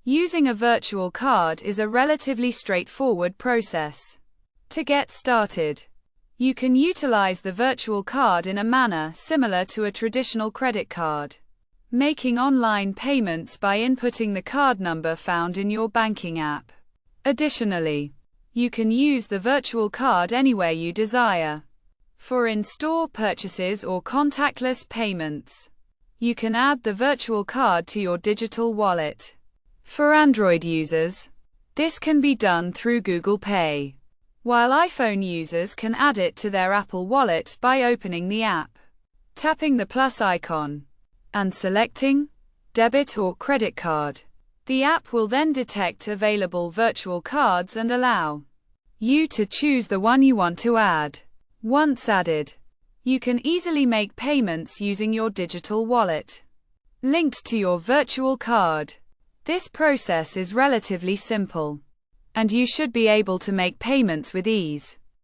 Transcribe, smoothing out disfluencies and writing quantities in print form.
Using a virtual card is a relatively straightforward process. To get started, you can utilize the virtual card in a manner similar to a traditional credit card, making online payments by inputting the card number found in your banking app. Additionally, you can use the virtual card anywhere you desire. For in-store purchases or contactless payments, you can add the virtual card to your digital wallet. For Android users, this can be done through Google Pay, while iPhone users can add it to their Apple Wallet by opening the app, tapping the plus icon, and selecting debit or credit card. The app will then detect available virtual cards and allow you to choose the one you want to add. Once added, you can easily make payments using your digital wallet linked to your virtual card. This process is relatively simple, and you should be able to make payments with ease.